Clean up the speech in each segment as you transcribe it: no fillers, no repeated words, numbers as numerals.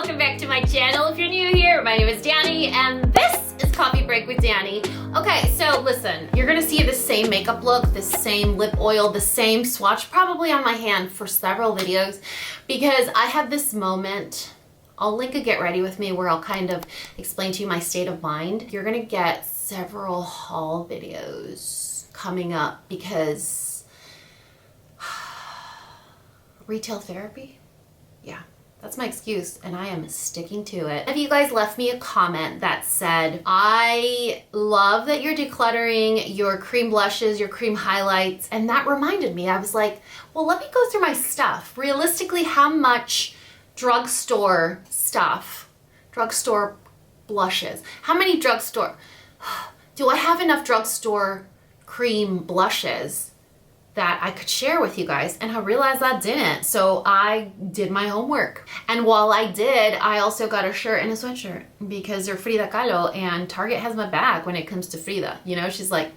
welcome back to my channel. If you're new here, my name is Dani and this is Coffee Break with Dani. Okay, so listen, you're gonna see the same makeup look, the same lip oil, the same swatch probably on my hand for several videos because I had this moment. I'll link a get ready with me where I'll kind of explain to you my state of mind. You're gonna get several haul videos coming up because retail therapy? Yeah, that's my excuse and I am sticking to it. If you guys left me a comment that said, I love that you're decluttering your cream blushes, your cream highlights, and that reminded me, I was like, well, let me go through my stuff. Realistically, how much drugstore stuff, drugstore blushes, how many drugstore, do I have enough drugstore cream blushes that I could share with you guys? And I realized I didn't. So I did my homework. And while I did, I also got a shirt and a sweatshirt because they're Frida Kahlo and Target has my back when it comes to Frida. You know, she's like,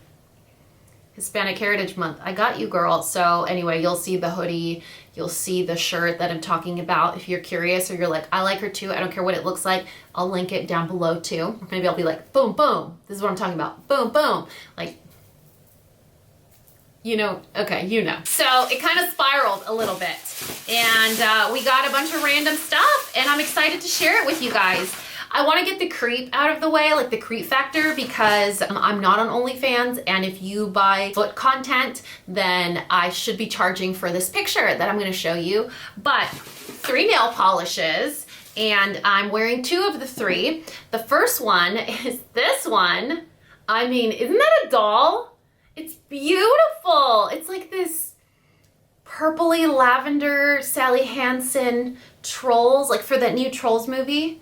Hispanic Heritage Month. I got you, girl. So anyway, you'll see the hoodie, you'll see the shirt that I'm talking about. If you're curious or you're like, I like her too, I don't care what it looks like, I'll link it down below too. Maybe I'll be like, boom, boom. This is what I'm talking about. Boom, boom. Like, you know, okay, you know. So it kind of spiraled a little bit and we got a bunch of random stuff and I'm excited to share it with you guys. I want to get the creep out of the way, like the creep factor, because I'm not on OnlyFans, and if you buy foot content, then I should be charging for this picture that I'm going to show you. But 3 nail polishes, and I'm wearing 2 of the 3. The first one is this one. I mean, isn't that a doll? It's beautiful. It's like this purpley lavender Sally Hansen Trolls, like for that new Trolls movie.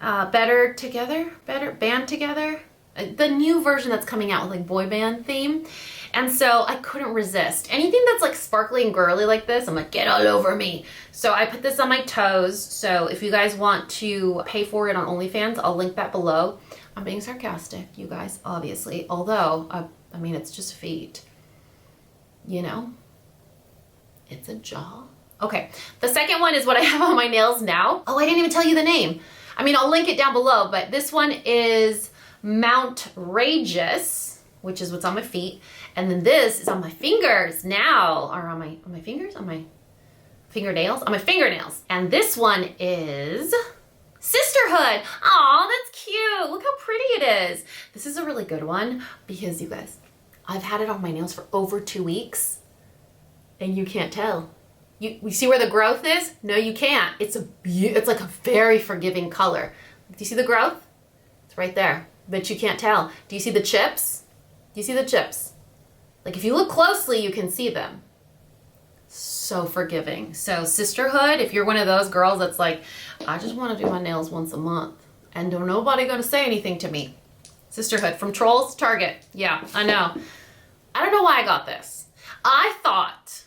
Better Together, Better Band Together, the new version that's coming out with like boy band theme. And so I couldn't resist. Anything that's like sparkly and girly like this, I'm like, get all over me. So I put this on my toes. So if you guys want to pay for it on OnlyFans, I'll link that below. I'm being sarcastic, you guys, obviously. Although, I mean, it's just feet, you know? It's a jaw. Okay, the second one is what I have on my nails now. Oh, I didn't even tell you the name. I mean, I'll link it down below, but this one is Mount Rageous, which is what's on my feet. And then this is on my fingers now, or on my fingers? On my fingernails? On my fingernails. And this one is Sisterhood. Aw, that's cute. Look how pretty it is. This is a really good one because you guys, I've had it on my nails for over 2 weeks and you can't tell. You see where the growth is? No, you can't. It's like a very forgiving color. Do you see the growth? It's right there, but you can't tell. Do you see the chips? Do you see the chips? Like if you look closely, you can see them. So forgiving. So Sisterhood, if you're one of those girls that's like, I just want to do my nails once a month and don't nobody gonna say anything to me. Sisterhood from Trolls, Target. Yeah, I know. I don't know why I got this. I thought,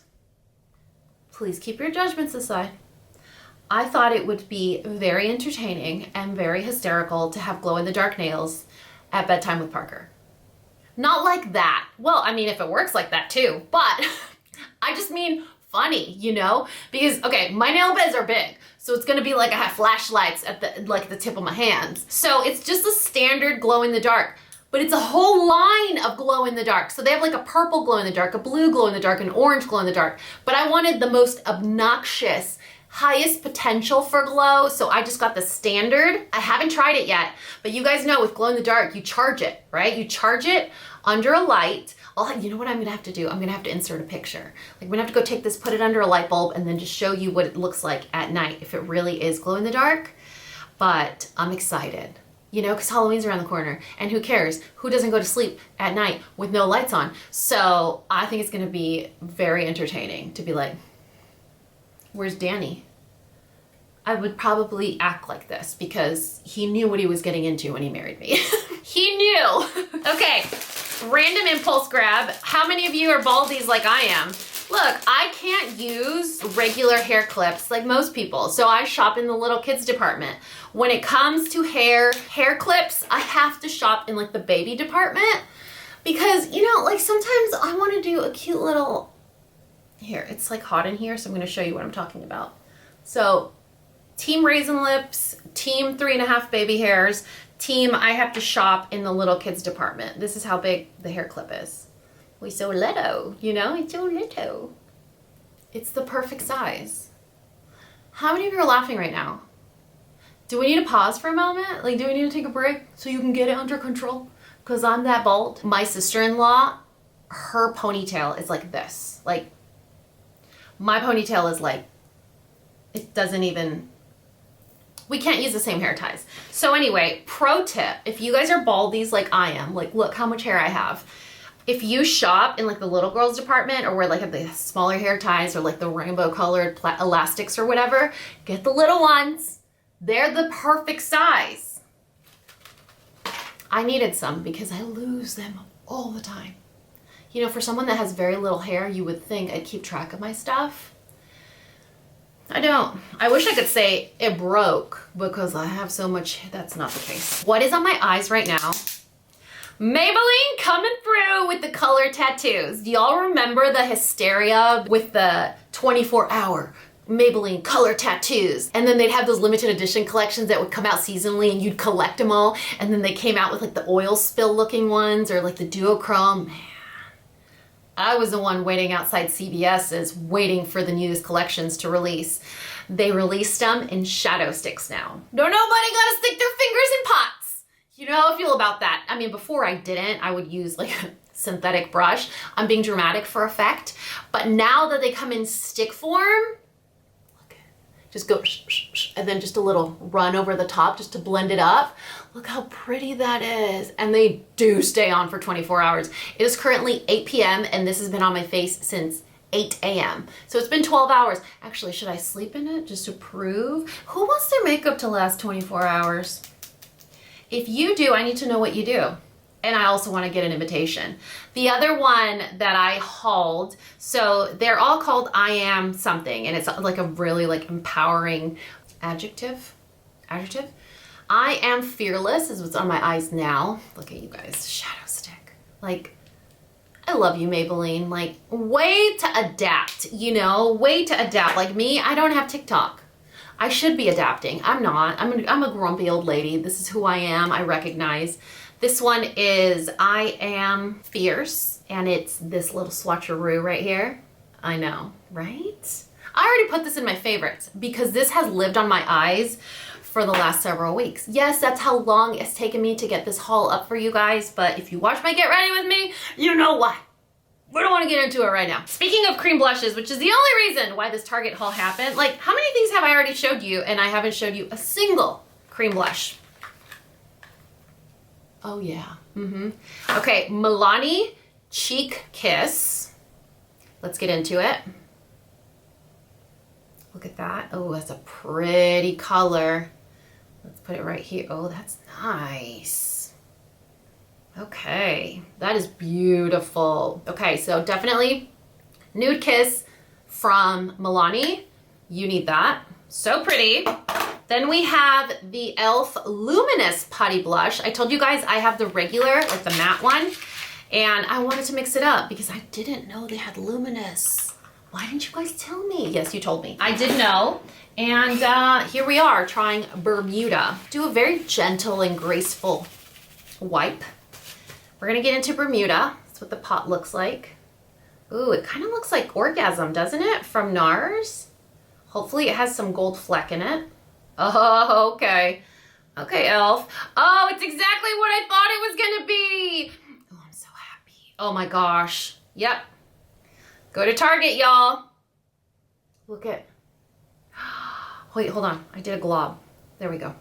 please keep your judgments aside. I thought it would be very entertaining and very hysterical to have glow-in-the-dark nails at bedtime with Parker. Not like that. Well, I mean, if it works like that too, but I just mean funny, you know? Because, okay, my nail beds are big, so it's gonna be like I have flashlights at the tip of my hands. So it's just a standard glow-in-the-dark. But it's a whole line of glow-in-the-dark. So they have like a purple glow-in-the-dark, a blue glow-in-the-dark, an orange glow-in-the-dark. But I wanted the most obnoxious, highest potential for glow, so I just got the standard. I haven't tried it yet, but you guys know with glow-in-the-dark, you charge it, right? You charge it under a light. You know what I'm gonna have to do? I'm gonna have to insert a picture. Like I'm gonna have to go take this, put it under a light bulb, and then just show you what it looks like at night if it really is glow-in-the-dark. But I'm excited. You know, because Halloween's around the corner, and who cares? Who doesn't go to sleep at night with no lights on? So I think it's gonna be very entertaining to be like, where's Dani? I would probably act like this because he knew what he was getting into when he married me. He knew. Okay, random impulse grab. How many of you are baldies like I am? Look, I can't use regular hair clips like most people, so I shop in the little kids department. When it comes to hair clips, I have to shop in like the baby department because, you know, like sometimes I want to do a cute little, here, it's like hot in here, so I'm going to show you what I'm talking about. So Team Raisin Lips, team 3.5 baby hairs, team I have to shop in the little kids department. This is how big the hair clip is. We so little, you know, it's so little. It's the perfect size. How many of you are laughing right now? Do we need to pause for a moment? Like, do we need to take a break so you can get it under control? Because I'm that bold. My sister-in-law, her ponytail is like this. Like, my ponytail is like, it doesn't even, we can't use the same hair ties. So anyway, pro tip, if you guys are baldies like I am, like look how much hair I have. If you shop in like the little girls department or where like the smaller hair ties or like the rainbow colored elastics or whatever, get the little ones. They're the perfect size. I needed some because I lose them all the time. You know, for someone that has very little hair, you would think I'd keep track of my stuff. I don't. I wish I could say it broke because I have so much. That's not the case. What is on my eyes right now? Maybelline coming through with the color tattoos. Do y'all remember the hysteria with the 24-hour Maybelline color tattoos? And then they'd have those limited edition collections that would come out seasonally and you'd collect them all. And then they came out with like the oil spill looking ones or like the duochrome. Man, I was the one waiting outside CVS's waiting for the newest collections to release. They released them in shadow sticks now. No, nobody gotta stick their fingers in pots. You know how I feel about that. I mean, before I didn't, I would use like a synthetic brush. I'm being dramatic for effect. But now that they come in stick form, look, just go and then just a little run over the top just to blend it up. Look how pretty that is. And they do stay on for 24 hours. It is currently 8 p.m. and this has been on my face since 8 a.m. So it's been 12 hours. Actually, should I sleep in it just to prove? Who wants their makeup to last 24 hours? If you do, I need to know what you do. And I also want to get an invitation. The other one that I hauled, so they're all called I Am Something, and it's like a really like empowering adjective. I Am Fearless is what's on my eyes now. Look at you guys, shadow stick. Like, I love you, Maybelline. Like, way to adapt, you know, way to adapt. Like me, I don't have TikTok. I should be adapting. I'm not. I'm a grumpy old lady. This is who I am. I recognize. This one is I Am Fierce, and it's this little swatcheroo right here. I know, right? I already put this in my favorites because this has lived on my eyes for the last several weeks. Yes, that's how long it's taken me to get this haul up for you guys, but if you watch my Get Ready With Me, you know why. We don't want to get into it right now. Speaking of cream blushes, which is the only reason why this Target haul happened, like how many things have I already showed you and I haven't showed you a single cream blush? Oh yeah. Okay, Milani Cheek Kiss. Let's get into it. Look at that. Oh, that's a pretty color. Let's put it right here. Oh, that's nice. Okay, that is beautiful. Okay, so definitely Nude Kiss from Milani. You need that. So pretty. Then we have the e.l.f. Luminous Putty Blush. I told you guys I have the regular, like the matte one, and I wanted to mix it up because I didn't know they had Luminous. Why didn't you guys tell me? Yes, you told me. I did know. And here we are trying Bermuda. Do a very gentle and graceful wipe. We're gonna get into Bermuda. That's what the pot looks like. Ooh, it kind of looks like Orgasm, doesn't it? From NARS. Hopefully it has some gold fleck in it. Oh, okay. Okay, e.l.f. Oh, it's exactly what I thought it was gonna be. Oh, I'm so happy. Oh my gosh. Yep. Go to Target, y'all. Look at, wait, hold on. I did a glob. There we go.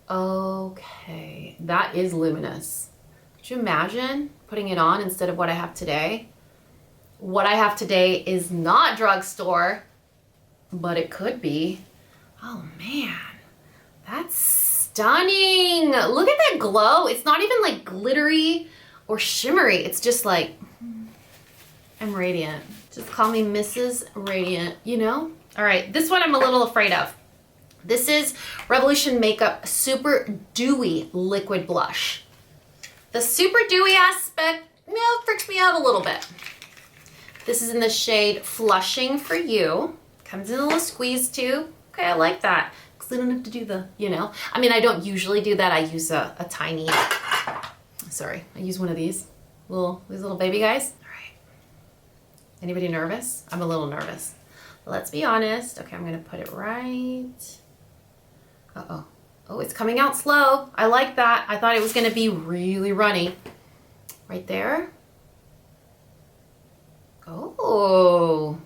Okay, that is luminous. Could you imagine putting it on instead of what I have today? What I have today is not Drugstore, but it could be. Oh man, that's stunning. Look at that glow. It's not even like glittery or shimmery. It's just like, I'm radiant. Just call me Mrs. Radiant, you know? All right, this one I'm a little afraid of. This is Revolution Makeup Super Dewy Liquid Blush. The super dewy aspect, freaks me out a little bit. This is in the shade Flushing for You. Comes in a little squeeze tube. Okay, I like that. Because I don't have to do the, you know. I mean, I don't usually do that. I use a tiny, sorry, I use one of these little baby guys. All right. Anybody nervous? I'm a little nervous. Let's be honest. Okay, I'm gonna put it right. Uh-oh. Oh, it's coming out slow. I like that. I thought it was gonna be really runny. Right there. Oh.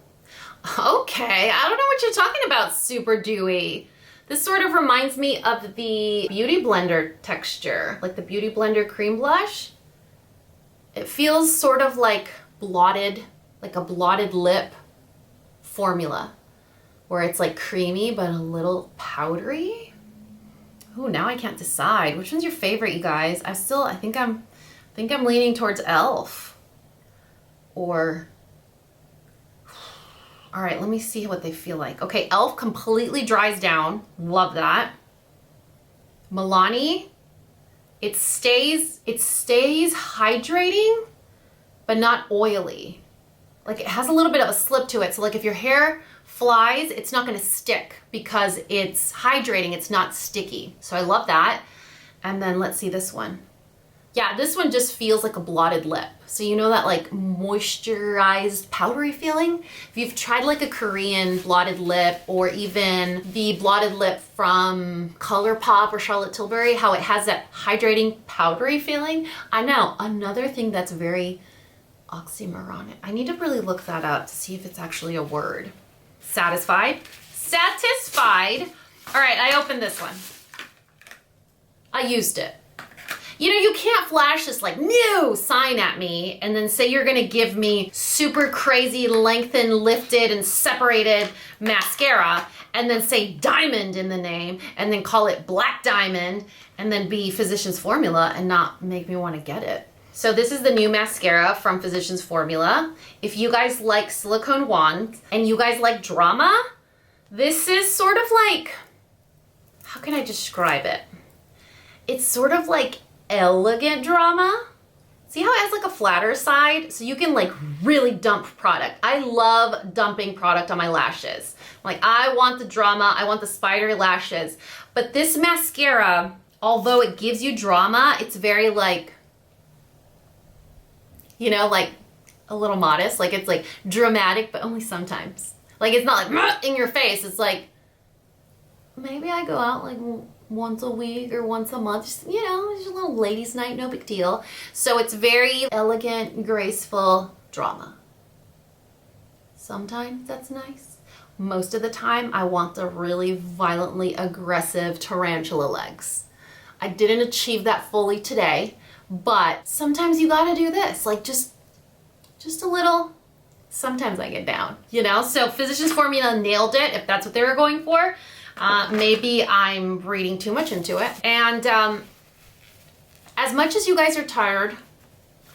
Okay, I don't know what you're talking about, Super Dewy. This sort of reminds me of the Beauty Blender texture, like the Beauty Blender cream blush. It feels sort of like blotted, like a blotted lip formula, where it's like creamy but a little powdery. Oh, now I can't decide. Which one's your favorite, you guys? I think I'm leaning towards e.l.f. Or, all right, let me see what they feel like. Okay, e.l.f. completely dries down. Love that. Milani, it stays hydrating, but not oily. Like it has a little bit of a slip to it. So like if your hair flies, it's not gonna stick because it's hydrating, it's not sticky. So I love that. And then let's see this one. Yeah, this one just feels like a blotted lip. So you know that like moisturized powdery feeling? If you've tried like a Korean blotted lip or even the blotted lip from ColourPop or Charlotte Tilbury, how it has that hydrating powdery feeling. I know, another thing that's very oxymoronic. I need to really look that up to see if it's actually a word. Satisfied? Satisfied. All right, I opened this one. I used it. You know, you can't flash this like new sign at me and then say you're gonna give me super crazy lengthened, lifted, and separated mascara and then say diamond in the name and then call it black diamond and then be Physicians Formula and not make me wanna get it. So this is the new mascara from Physicians Formula. If you guys like silicone wands and you guys like drama, this is sort of like, how can I describe it? It's sort of like elegant drama. See how it has like a flatter side? So you can like really dump product. I love dumping product on my lashes. Like I want the drama, I want the spidery lashes. But this mascara, although it gives you drama, it's very like, you know, like a little modest. Like it's like dramatic, but only sometimes. Like it's not like in your face. It's like, maybe I go out like once a week or once a month, just, you know, just a little ladies' night, no big deal. So it's very elegant, graceful drama. Sometimes that's nice. Most of the time, I want the really violently aggressive tarantula legs. I didn't achieve that fully today, but sometimes you gotta do this, like just a little. Sometimes I get down, you know? So Physicians Formula nailed it, if that's what they were going for. Maybe I'm reading too much into it. And as much as you guys are tired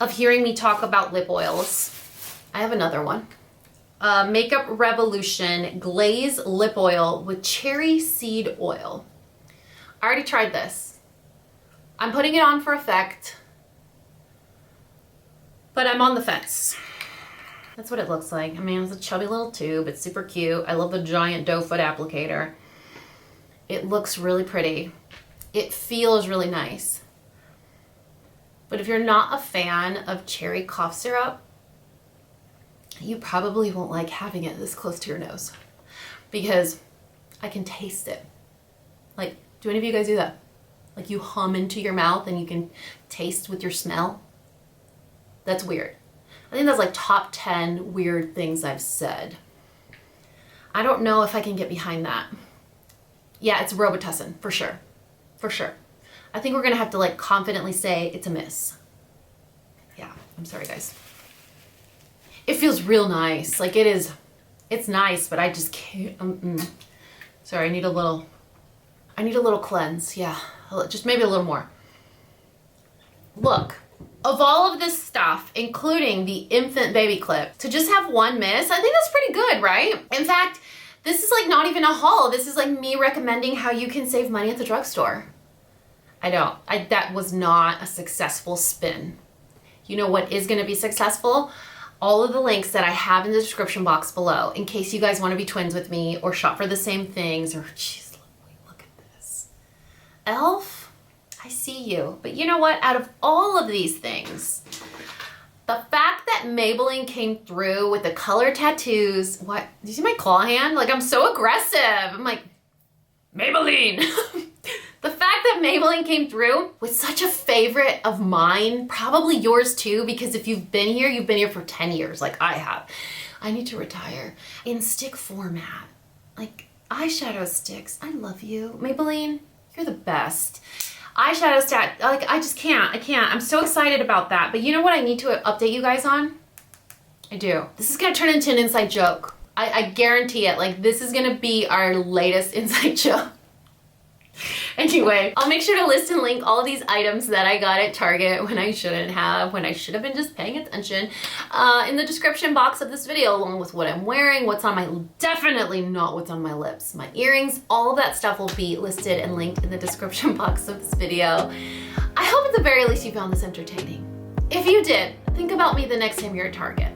of hearing me talk about lip oils, I have another one. Makeup Revolution Glaze Lip Oil with Cherry Seed Oil. I already tried this. I'm putting it on for effect, but I'm on the fence. That's what it looks like. I mean, it's a chubby little tube. It's super cute. I love the giant doe foot applicator. It looks really pretty. It feels really nice. But if you're not a fan of cherry cough syrup, you probably won't like having it this close to your nose because I can taste it. Like, do any of you guys do that? Like you hum into your mouth and you can taste with your smell? That's weird. I think that's like top 10 weird things I've said. I don't know if I can get behind that. Yeah, it's Robitussin, for sure. For sure. I think we're gonna have to like confidently say it's a miss. Yeah, I'm sorry guys. It feels real nice. Like it's nice, but I just can't, Sorry, I need a little cleanse. Yeah, just maybe a little more. Look. Of all of this stuff, including the infant baby clip, to just have one miss, I think that's pretty good, right? In fact, this is like not even a haul. This is like me recommending how you can save money at the drugstore. That was not a successful spin. You know what is gonna be successful? all of the links that I have in the description box below in case you guys want to be twins with me or shop for the same things or, jeez, look at this. e.l.f., I see you. But you know what? Out of all of these things, the fact that Maybelline came through with the color tattoos, what, do you see my claw hand? Like, I'm so aggressive. I'm like, Maybelline. The fact that Maybelline came through with such a favorite of mine, probably yours too, because if you've been here for 10 years like I have. I need to retire. In stick format, like eyeshadow sticks, I love you. Maybelline, you're the best. Eyeshadow stack, like I can't. I'm so excited about that. But you know what I need to update you guys on? I do. This is gonna turn into an inside joke. I guarantee it. Like, this is gonna be our latest inside joke. Anyway, I'll make sure to list and link all of these items that I got at Target when I shouldn't have, when I should have been just paying attention, in the description box of this video, along with what I'm wearing, what's on my, definitely not what's on my lips, my earrings, all of that stuff will be listed and linked in the description box of this video. I hope at the very least you found this entertaining. If you did, think about me the next time you're at Target.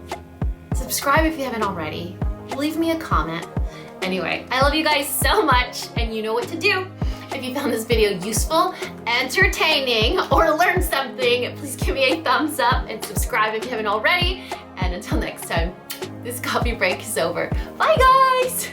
Subscribe if you haven't already. Leave me a comment. Anyway, I love you guys so much, and you know what to do. If you found this video useful, entertaining, or learned something, please give me a thumbs up and subscribe if you haven't already. And until next time, this coffee break is over. Bye, guys!